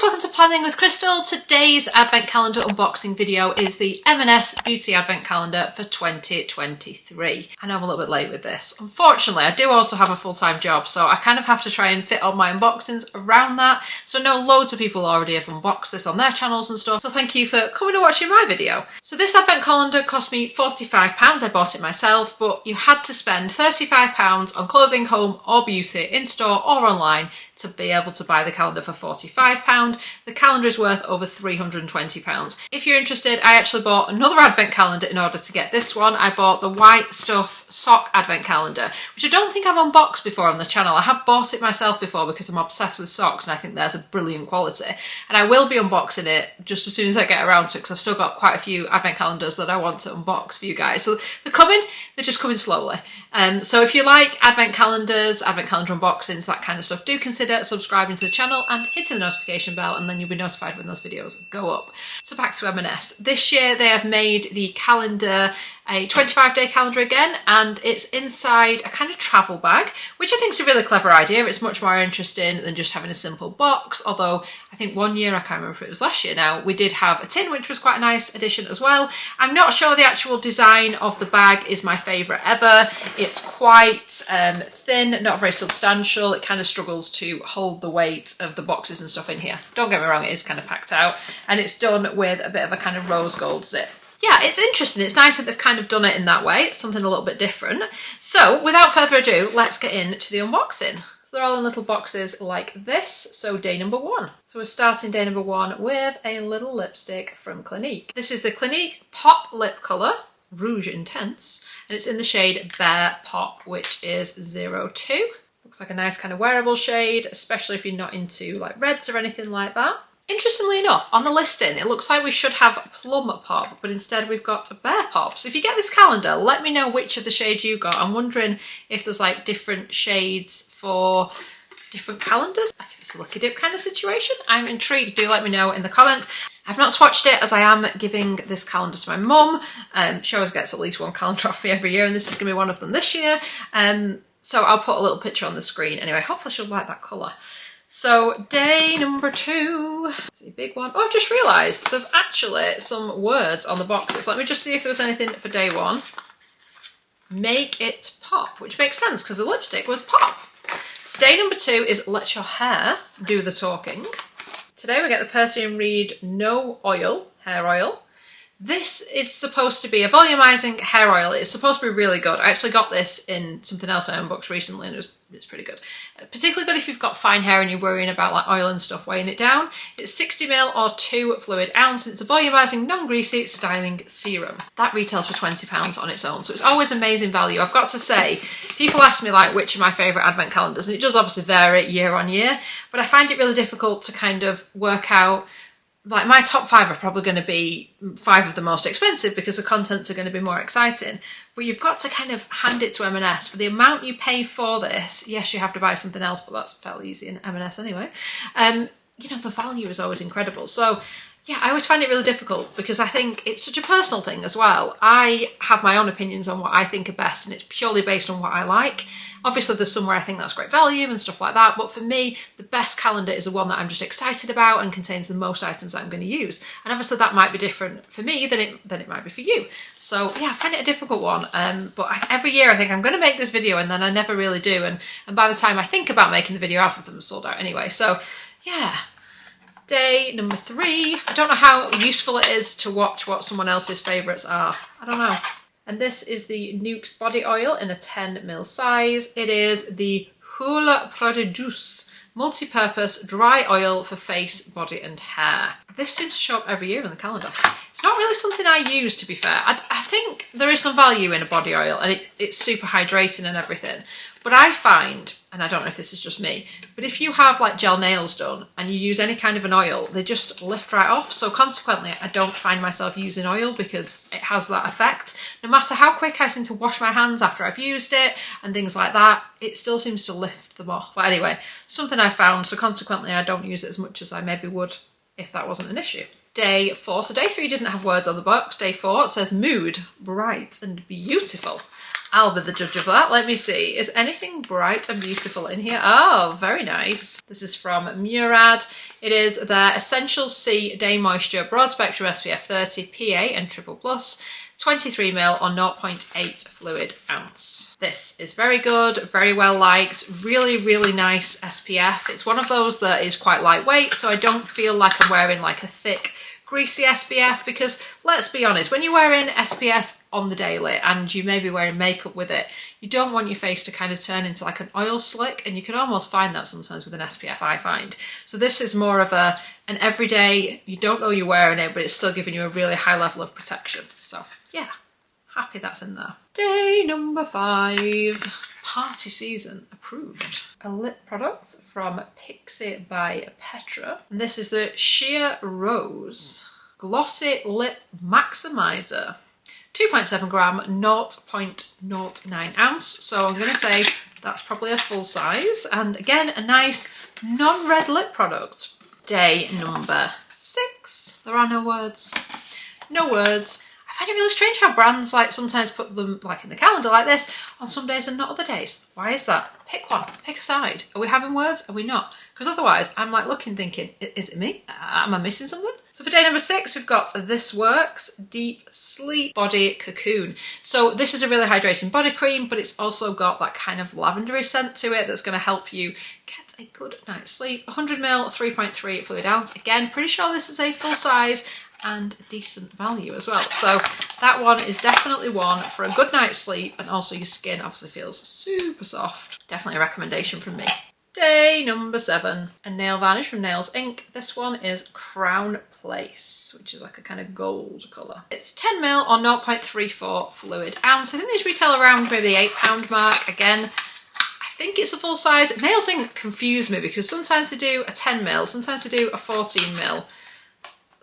welcome to Planning with Crystal. Today's advent calendar unboxing video is the M&S Beauty Advent Calendar for 2023. I know I'm a little bit late with this. Unfortunately, I do also have a full-time job, so I kind of have to try and fit all my unboxings around that. So I know loads of people already have unboxed this on their channels and stuff, so thank you for coming and watching my video. So this advent calendar cost me £45. I bought it myself, but you had to spend £35 on clothing, home or beauty in store or online to be able to buy the calendar for £45. The calendar is worth over £320. If you're interested, I actually bought another advent calendar in order to get this one. I bought the White Stuff Sock Advent Calendar, which I don't think I've unboxed before on the channel. I have bought it myself before because I'm obsessed with socks and I think there's a brilliant quality. And I will be unboxing it just as soon as I get around to it because I've still got quite a few advent calendars that I want to unbox for you guys. So they're coming, they're just coming slowly. So if you like advent calendars, advent calendar unboxings, that kind of stuff, do consider subscribing to the channel and hitting the notification bell, and then you'll be notified when those videos go up. So back to M&S. This year they have made the calendar a 25-day calendar again, and it's inside a kind of travel bag, which I think is a really clever idea. It's much more interesting than just having a simple box, although I think one year, I can't remember if it was last year now, we did have a tin, which was quite a nice addition as well. I'm not sure the actual design of the bag is my favourite ever. It's quite thin, not very substantial. It kind of struggles to hold the weight of the boxes and stuff in here. Don't get me wrong, it is kind of packed out, and it's done with a bit of a kind of rose gold zip. Yeah, it's interesting. It's nice that they've kind of done it in that way. It's something a little bit different. So without further ado, let's get into the unboxing. So they're all in little boxes like this. So day number one. So we're starting day number one with a little lipstick from Clinique. This is the Clinique Pop Lip Colour, Rouge Intense, and it's in the shade Bare Pop, which is 02. Looks like a nice kind of wearable shade, especially if you're not into like reds or anything like that. Interestingly enough, on the listing, it looks like we should have Plum Pop, but instead we've got a Bare Pop. So if you get this calendar, let me know which of the shades you got. I'm wondering if there's like different shades for different calendars. I think it's a lucky dip kind of situation. I'm intrigued. Do let me know in the comments. I've not swatched it as I am giving this calendar to my mum. She always gets at least one calendar off me every year, and this is going to be one of them this year. So I'll put a little picture on the screen. Anyway, hopefully she'll like that colour. So day number two, it's a big one. Oh, I've just realised there's actually some words on the boxes. Let me just see if there was anything for day one. Make it pop, which makes sense because the lipstick was pop. So day number two is let your hair do the talking. Today we get the Persian Reed No Oil Hair Oil. This is supposed to be a volumizing hair oil. It's supposed to be really good. I actually got this in something else I unboxed recently and it's pretty good. Particularly good if you've got fine hair and you're worrying about like oil and stuff weighing it down. It's 60ml or 2 fluid ounce, and it's a volumizing, non-greasy styling serum. That retails for £20 on its own, so it's always amazing value. I've got to say, people ask me like which are my favourite advent calendars, and it does obviously vary year on year, but I find it really difficult to kind of work out. Like my top 5 are probably going to be 5 of the most expensive because the contents are going to be more exciting. But you've got to kind of hand it to M&S. For the amount you pay for this, yes, you have to buy something else, but that's fairly easy in M&S anyway. You know, the value is always incredible. So yeah, I always find it really difficult because I think it's such a personal thing as well. I have my own opinions on what I think are best, and it's purely based on what I like. Obviously, there's somewhere I think that's great value and stuff like that, but for me, the best calendar is the one that I'm just excited about and contains the most items that I'm going to use. And obviously, that might be different for me than it might be for you. So yeah, I find it a difficult one. But every year I think I'm going to make this video, and then I never really do. And by the time I think about making the video, half of them are sold out anyway. So yeah. Day number 3. I don't know how useful it is to watch what someone else's favourites are. I don't know. And this is the Nuxe body oil in a 10ml size. It is the Huile Poudre Douce multi-purpose dry oil for face, body and hair. This seems to show up every year in the calendar. It's not really something I use, to be fair. I think there is some value in a body oil, and it's super hydrating and everything. But I find, and I don't know if this is just me, but if you have like gel nails done and you use any kind of an oil, they just lift right off. So consequently, I don't find myself using oil because it has that effect. No matter how quick I seem to wash my hands after I've used it and things like that, it still seems to lift them off. But anyway, something I found, so consequently I don't use it as much as I maybe would if that wasn't an issue. Day 4. So day 3 didn't have words on the box. Day 4 says mood, bright and beautiful. I'll be the judge of that. Let me see. Is anything bright and beautiful in here? Oh, very nice. This is from Murad. It is their Essential C Day Moisture Broad Spectrum SPF 30 PA and triple plus. 23ml or 0.8 fluid ounce. This is very good, very well liked, really, really nice SPF. It's one of those that is quite lightweight, so I don't feel like I'm wearing like a thick, greasy SPF, because let's be honest, when you're wearing SPF on the daily and you may be wearing makeup with it, you don't want your face to kind of turn into like an oil slick, and you can almost find that sometimes with an SPF, I find. So this is more of an everyday, you don't know you're wearing it, but it's still giving you a really high level of protection. So yeah, happy that's in there. Day number 5, party season approved. A lip product from Pixie by Petra. And this is the Sheer Rose Glossy Lip Maximizer. 2.7 gram, 0.09 ounce. So I'm going to say that's probably a full size. And again, a nice non-red lip product. Day number 6. There are no words. No words. I find it really strange how brands like sometimes put them like in the calendar like this on some days and not other days. Why is that? Pick one, pick a side. Are we having words? Are we not? Because otherwise I'm like looking thinking, is it me? Am I missing something? So for day number 6, we've got This Works Deep Sleep Body Cocoon. So this is a really hydrating body cream, but it's also got that kind of lavendery scent to it that's going to help you get a good night's sleep. 100ml, 3.3 fluid ounce. Again, pretty sure this is a full size and decent value as well. So that one is definitely one for a good night's sleep, and also your skin obviously feels super soft. Definitely a recommendation from me. Day number 7, a nail varnish from Nails Inc. This one is Crown Place, which is like a kind of gold colour. It's 10ml or 0.34 fluid ounce. I think these retail around maybe the £8 mark. Again, I think it's a full size. Nails Inc. confuse me because sometimes they do a 10ml, sometimes they do a 14ml.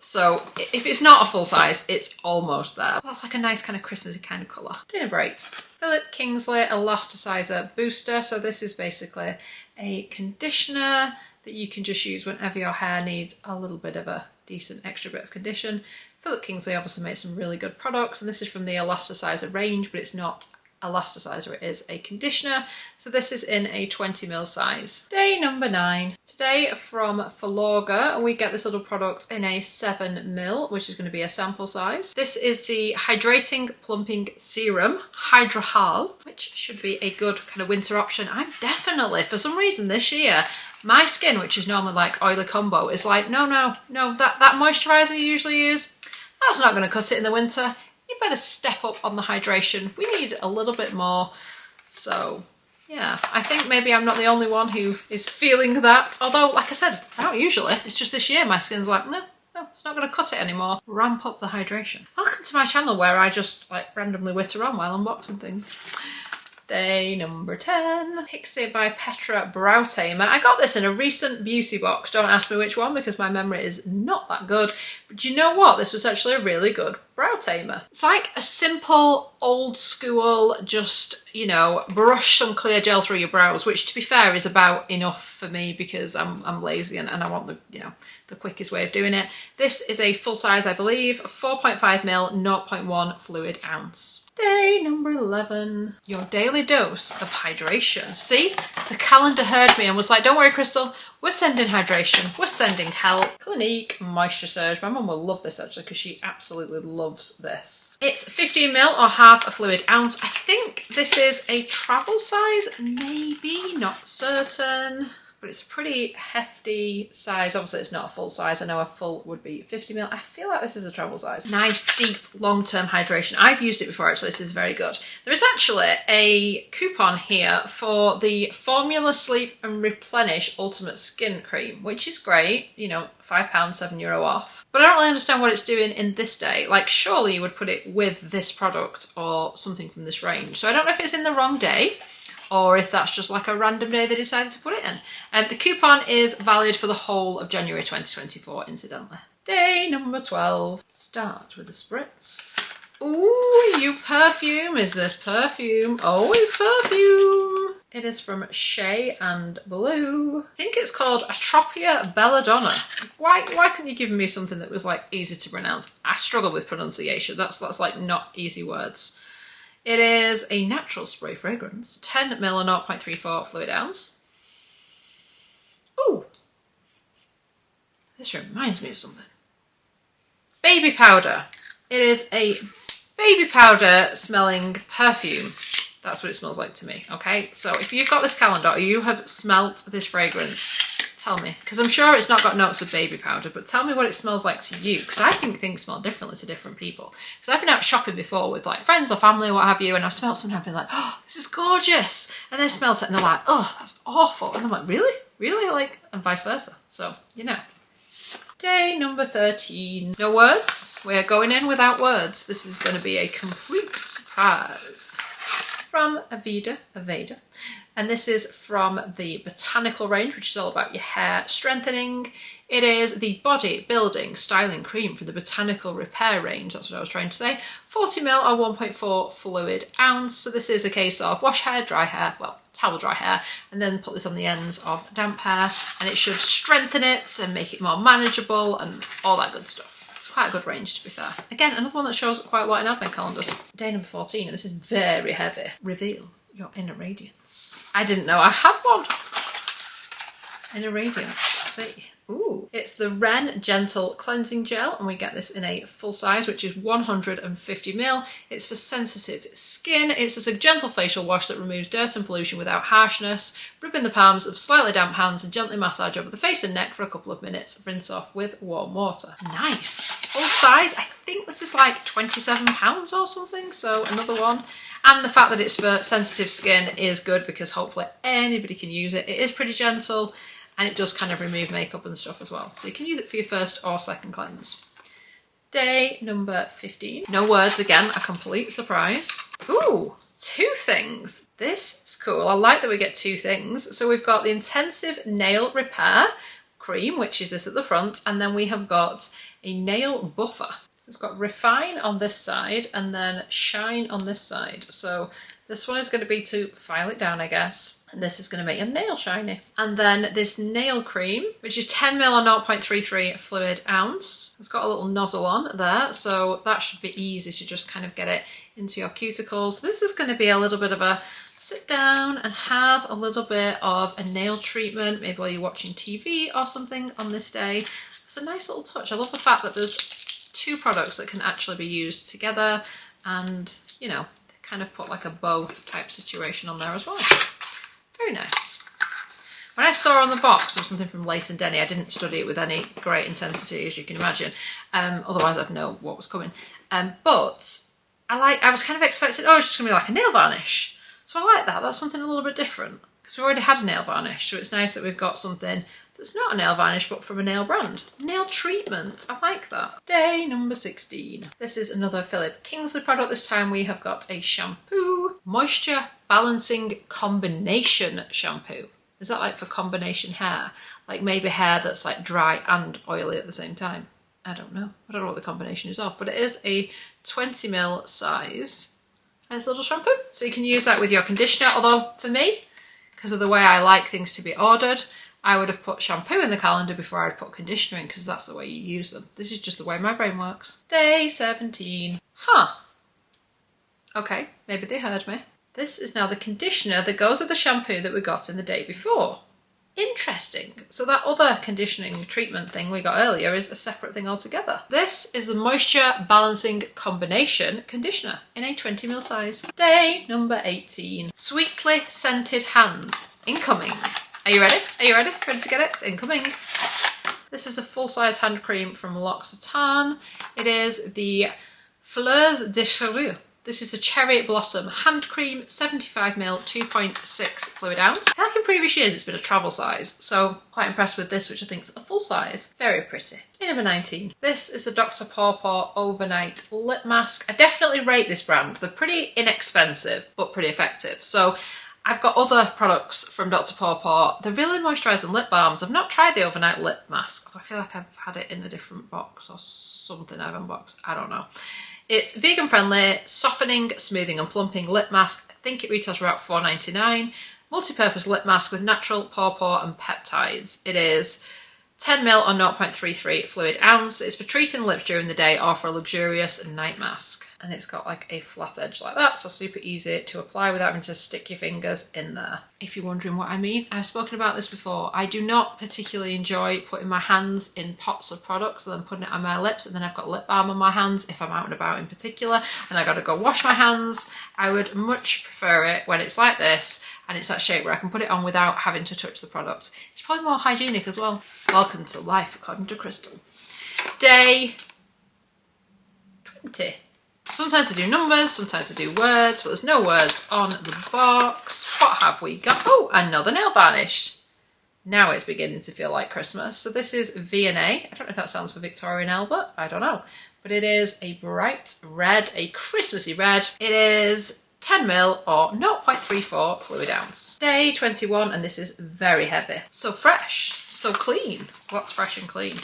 So if it's not a full size, it's almost there. That's like a nice kind of Christmassy kind of colour. Dinner break. Philip Kingsley Elasticizer Booster. So this is basically a conditioner that you can just use whenever your hair needs a little bit of a decent extra bit of condition. Philip Kingsley obviously makes some really good products, and this is from the Elasticizer range, but it's not elasticizer, it is a conditioner. So this is in a 20ml size. Day number 9. Today from Filorga, we get this little product in a 7ml, which is going to be a sample size. This is the Hydrating Plumping Serum Hydrohal, which should be a good kind of winter option. I'm definitely, for some reason this year, my skin, which is normally like oily combo, is like, no, that moisturiser you usually use, that's not going to cut it in the winter. You better step up on the hydration. We need a little bit more. So yeah, I think maybe I'm not the only one who is feeling that. Although, like I said, I don't usually. It's just this year my skin's like, no, it's not going to cut it anymore. Ramp up the hydration. Welcome to my channel where I just like randomly witter on while unboxing things. Day number 10, Pixie by Petra Brow Tamer. I got this in a recent beauty box. Don't ask me which one because my memory is not that good. But you know what? This was actually a really good brow tamer. It's like a simple, old school, just, you know, brush some clear gel through your brows, which to be fair is about enough for me because I'm lazy and I want the, you know, the quickest way of doing it. This is a full size, I believe, 4.5ml, 0.1 fluid ounce. Day number 11, your daily dose of hydration. See, the calendar heard me and was like, don't worry, Crystal, we're sending hydration, we're sending help. Clinique Moisture Surge. My mum will love this actually because she absolutely loves this. It's 15ml or half a fluid ounce. I think this is a travel size, maybe, not certain. But it's a pretty hefty size. Obviously it's not a full size. I know a full would be 50ml. I feel like this is a travel size. Nice, deep, long-term hydration. I've used it before actually, this is very good. There is actually a coupon here for the Formula Sleep and Replenish Ultimate Skin Cream, which is great, you know, £5, €7 off. But I don't really understand what it's doing in this day. Like, surely you would put it with this product or something from this range. So I don't know if it's in the wrong day, or if that's just like a random day they decided to put it in. The coupon is valid for the whole of January 2024, incidentally. Day number 12. Start with a spritz. Ooh, you perfume. Is this perfume? Always perfume. It is from Shea and Blue. I think it's called Atropia Belladonna. Why couldn't you give me something that was like easy to pronounce? I struggle with pronunciation. That's like not easy words. It is a natural spray fragrance, 10 ml or 0.34 fluid ounce. Ooh, this reminds me of something. Baby powder. It is a baby powder smelling perfume. That's what it smells like to me, okay? So if you've got this calendar or you have smelt this fragrance, tell me. Because I'm sure it's not got notes of baby powder, but tell me what it smells like to you. Because I think things smell differently to different people. Because I've been out shopping before with like friends or family or what have you, and I've smelled something and I've been like, oh, this is gorgeous. And they've smelled it and they're like, oh, that's awful. And I'm like, really? Really? Like, and vice versa. So, you know. Day number 13. No words. We're going in without words. This is going to be a complete surprise. From Aveda, and this is from the Botanical range, which is all about your hair strengthening. It is the Body Building Styling Cream from the Botanical Repair range, that's what I was trying to say. 40 ml or 1.4 fluid ounce. So this is a case of wash hair, dry hair, well, towel dry hair, and then put this on the ends of damp hair, and it should strengthen it and make it more manageable and all that good stuff. Quite a good range, to be fair. Again, another one that shows up quite a lot in advent calendars. Day number 14, and this is very heavy. Reveal your inner radiance. I didn't know I had one. Inner radiance. Let's see. Ooh, it's the Ren Gentle Cleansing Gel, and we get this in a full size, which is 150 ml. It's for sensitive skin. It's a gentle facial wash that removes dirt and pollution without harshness. Rub in the palms of slightly damp hands and gently massage over the face and neck for a couple of minutes. Rinse off with warm water. Nice. Full size. I think this is like £27 or something, so another one. And the fact that it's for sensitive skin is good because hopefully anybody can use it. It is pretty gentle. And it does kind of remove makeup and stuff as well. So you can use it for your first or second cleanse. Day number 15. No words again, a complete surprise. Ooh, 2 things. This is cool. I like that we get 2 things. So we've got the Intensive Nail Repair Cream, which is this at the front. And then we have got a nail buffer. It's got Refine on this side and then Shine on this side. So this one is going to be to file it down, I guess. And this is going to make your nail shiny. And then this nail cream, which is 10 ml or 0.33 fluid ounce. It's got a little nozzle on there, so that should be easy to just kind of get it into your cuticles. This is going to be a little bit of a sit down and have a little bit of a nail treatment, maybe while you're watching TV or something on this day. It's a nice little touch. I love the fact that there's 2 products that can actually be used together and, you know, kind of put like a bow type situation on there as well. Very nice. When I saw on the box of something from Leighton Denny, I didn't study it with any great intensity, as you can imagine. Otherwise I'd know what was coming. But I was kind of expecting, oh, it's just going to be like a nail varnish. So I like that. That's something a little bit different. Because we already had a nail varnish, so it's nice that we've got something that's not a nail varnish, but from a nail brand. Nail treatment. I like that. Day number 16. This is another Philip Kingsley product. This time we have got a shampoo. Moisture Balancing Combination Shampoo. Is that like for combination hair? Like maybe hair that's like dry and oily at the same time? I don't know. I don't know what the combination is of, but it is a 20 ml size. And it's a little shampoo. So you can use that with your conditioner. Although for me, because of the way I like things to be ordered, I would have put shampoo in the calendar before I'd put conditioner in because that's the way you use them. This is just the way my brain works. Day 17. Huh. Okay, maybe they heard me. This is now the conditioner that goes with the shampoo that we got in the day before. Interesting. So that other conditioning treatment thing we got earlier is a separate thing altogether. This is the Moisture Balancing Combination Conditioner in a 20 ml size. Day number 18. Sweetly Scented Hands. Incoming. Are you ready? Are you ready? Ready to get it? It's incoming. This is a full-size hand cream from L'Occitane. It is the Fleurs de Cherry. This is the Cherry Blossom Hand Cream, 75 ml, 2.6 fluid ounce. I feel like in previous years it's been a travel size, so quite impressed with this, which I think is a full size. Very pretty. Day number 19. This is the Dr. Pawpaw Overnight Lip Mask. I definitely rate this brand. They're pretty inexpensive, but pretty effective. So I've got other products from Dr. Pawpaw. They're really moisturising lip balms. I've not tried the overnight lip mask. I feel like I've had it in a different box or something I've unboxed. I don't know. It's vegan friendly, softening, smoothing and plumping lip mask. I think it retails for about $4.99. multi-purpose lip mask with natural pawpaw and peptides. It is 10ml or 0.33 fluid ounce. It's for treating the lips during the day or for a luxurious night mask. And it's got like a flat edge like that, so super easy to apply without having to stick your fingers in there. If you're wondering what I mean, I've spoken about this before. I do not particularly enjoy putting my hands in pots of products and then putting it on my lips, and then I've got lip balm on my hands if I'm out and about in particular, and I gotta go wash my hands. I would much prefer it when it's like this, and it's that shape where I can put it on without having to touch the product. It's probably more hygienic as well. Welcome to life according to Crystal. Day 20. Sometimes I do numbers, sometimes I do words, but there's no words on the box. What have we got? Oh, another nail varnish. Now it's beginning to feel like Christmas. So this is V&A. I don't know if that stands for Victoria and Albert. I don't know. But it is a bright red, a Christmassy red. It is 10ml or 0.34 fluid ounce. Day 21, and this is very heavy. So fresh, so clean. What's fresh and clean?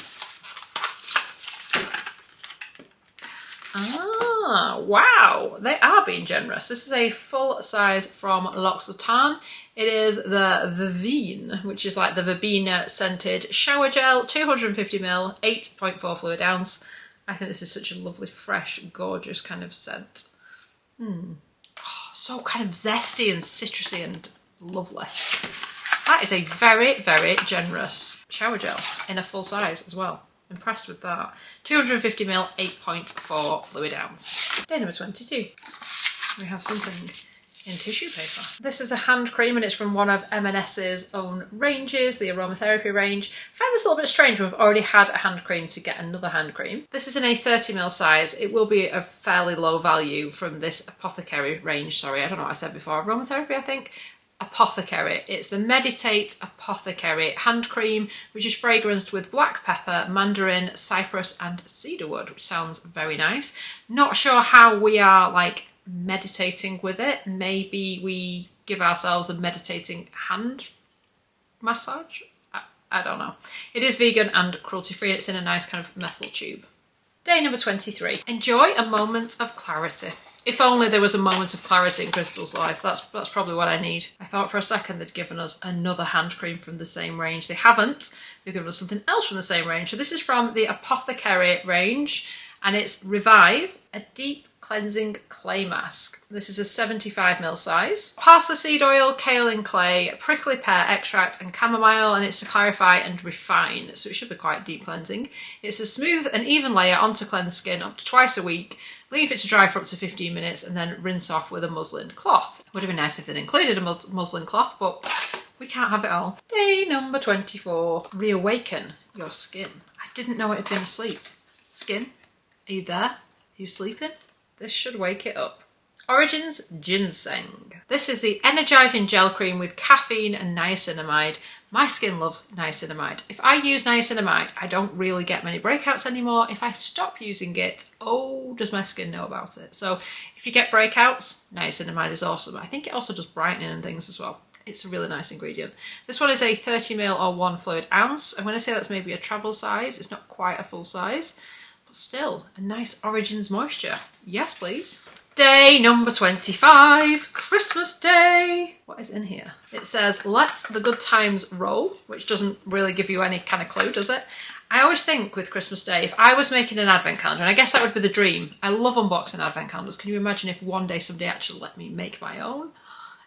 Ah, wow, they are being generous. This is a full size from L'Occitane. It is the Vivine, which is like the verbena scented shower gel, 250ml, 8.4 fluid ounce. I think this is such a lovely, fresh, gorgeous kind of scent. Oh, so kind of zesty and citrusy and lovely. That is a very, very generous shower gel in a full size as well. Impressed with that. 250ml, 8.4 fluid ounce. Day number 22. We have something in tissue paper. This is a hand cream and it's from one of M&S's own ranges, the aromatherapy range. I find this a little bit strange when we've already had a hand cream to get another hand cream. This is in a 30ml size. It will be a fairly low value from this Apothecary range. Sorry, I don't know what I said before. Aromatherapy, I think. Apothecary. It's the Meditate Apothecary hand cream, which is fragranced with black pepper, mandarin, cypress and cedarwood, which sounds very nice. Not sure how we are like meditating with it. Maybe we give ourselves a meditating hand massage. I don't know. It is vegan and cruelty free. It's in a nice kind of metal tube. Day number 23. Enjoy a moment of clarity. If only there was a moment of clarity in Crystal's life. That's probably what I need. I thought for a second they'd given us another hand cream from the same range. They haven't. They've given us something else from the same range. So this is from the Apothecary range, and it's Revive, a deep cleansing clay mask. This is a 75ml size. Parsley seed oil, kaolin clay, prickly pear extract and chamomile, and it's to clarify and refine, so it should be quite deep cleansing. It's a smooth and even layer onto cleansed skin up to twice a week. Leave it to dry for up to 15 minutes and then rinse off with a muslin cloth. Would have been nice if they'd included a muslin cloth, but we can't have it all. Day number 24. Reawaken your skin. I didn't know it had been asleep. Skin, are you there? Are you sleeping? This should wake it up. Origins Ginseng. This is the energizing gel cream with caffeine and niacinamide. My skin loves niacinamide. If I use niacinamide, I don't really get many breakouts anymore. If I stop using it, oh, does my skin know about it? So if you get breakouts, niacinamide is awesome. I think it also does brightening and things as well. It's a really nice ingredient. This one is a 30ml or 1 fluid ounce. And when I say that's maybe a travel size, it's not quite a full size, but still a nice Origins moisture. Yes, please. Day number 25, Christmas Day. What is in here? It says, let the good times roll, which doesn't really give you any kind of clue, does it? I always think with Christmas Day, if I was making an advent calendar, and I guess that would be the dream. I love unboxing advent calendars. Can you imagine if one day somebody actually let me make my own?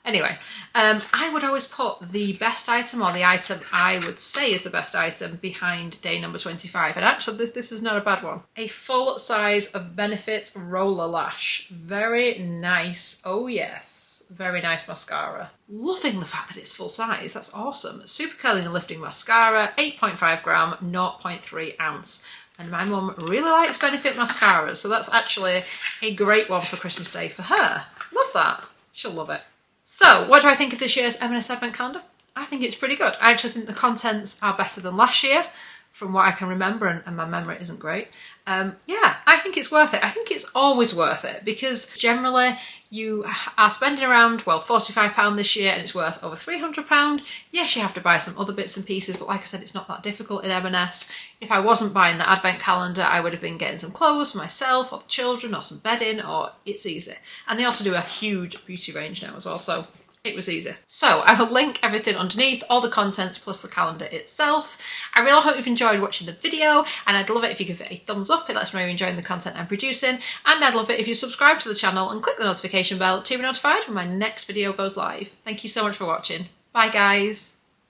Anyway, I would always put the best item, or the item I would say is the best item, behind day number 25. And actually, this is not a bad one. A full size of Benefit Roller Lash. Very nice. Oh yes. Very nice mascara. Loving the fact that it's full size. That's awesome. Super curling and lifting mascara. 8.5 gram, 0.3 ounce. And my mum really likes Benefit mascaras. So that's actually a great one for Christmas Day for her. Love that. She'll love it. So, what do I think of this year's M&S Advent Calendar? I think it's pretty good. I actually think the contents are better than last year, from what I can remember, and my memory isn't great. Yeah, I think it's worth it. I think it's always worth it, because generally you are spending around, well, £45 this year, and it's worth over £300. Yes, you have to buy some other bits and pieces, but like I said, it's not that difficult in M&S. If I wasn't buying the advent calendar, I would have been getting some clothes for myself or the children or some bedding, or it's easy. And they also do a huge beauty range now as well, so It was easy. So I will link everything underneath, all the contents plus the calendar itself. I really hope you've enjoyed watching the video, and I'd love it if you give it a thumbs up. It lets me know you're enjoying the content I'm producing, and I'd love it if you subscribe to the channel and click the notification bell to be notified when my next video goes live. Thank you so much for watching. Bye guys.